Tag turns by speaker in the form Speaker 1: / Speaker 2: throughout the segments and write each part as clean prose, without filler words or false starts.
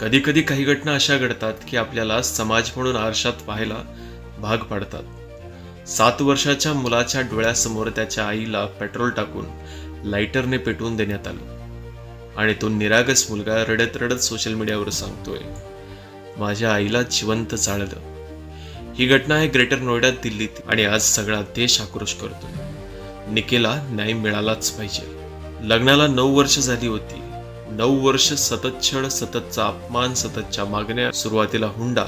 Speaker 1: कधी कधी काही घटना अशा घडतात की आपल्याला समाज म्हणून आरशात पाहायला भाग पाडतात. 7 वर्षाच्या मुलाच्या डोळ्यासमोर त्याच्या आईला पेट्रोल टाकून लायटरने पेटवून देण्यात आलं आणि तो निरागस मुलगा रडत रडत सोशल मीडियावर सांगतोय, माझ्या आईला जिवंत जाळलं. ही घटना आहे ग्रेटर नोएडा दिल्लीत आणि आज सगळा देश आक्रोश करतोय. निकेला न्याय मिळालाच पाहिजे. लग्नाला 9 वर्ष झाली होती. 9 वर्ष सतत छळ, सततचा अपमान, सततच्या मागण्या, सुरुवातीला हुंडा,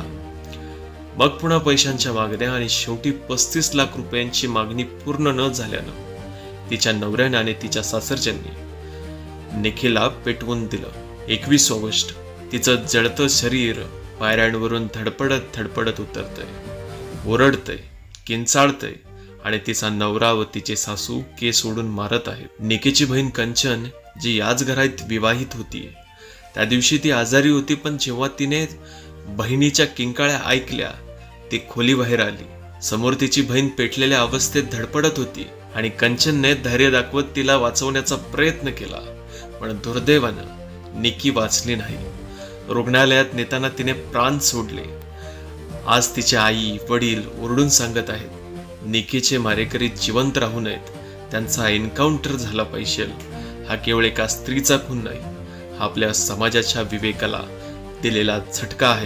Speaker 1: मग पुन्हा पैशांच्या मागण्या आणि शेवटी 35 लाख रुपयांची मागणी पूर्ण न झाल्यानं तिच्या नवऱ्याने आणि तिच्या सासरच्यांनी निकेला पेटवून दिलं. 21 ऑगस्ट. तिचं जळतं शरीर पायऱ्यांवरून धडपडत धडपडत उतरतंय, ओरडतंय, किंचाळतंय आणि तिचा नवरा व तिचे सासू केस ओढून मारत आहेत. निकेची बहीण कंचन, जी याच घरात विवाहित होती, त्या दिवशी ती आजारी होती, पण जेव्हा तिने बहिणीच्या किंकाळ्या ऐकल्या ती खोलीबाहेर आली. समोर तिची बहीण पेटलेल्या अवस्थेत धडपडत होती आणि कंचनने धैर्य दाखवत तिला वाचवण्याचा प्रयत्न केला, पण दुर्दैवानं निकी वाचली नाही. रुग्णालयात नेताना तिने प्राण सोडले. आज तिचे आई वडील ओरडून सांगत आहेत, निकीचे मारेकरी जिवंत राहू नयेत, त्यांचा एन्काउंटर झाला पाहिजे. हा केवळ एका स्त्रीचा खून नाही, हा आपल्या समाजाच्या विवेकाला दिलेला झटका आहे.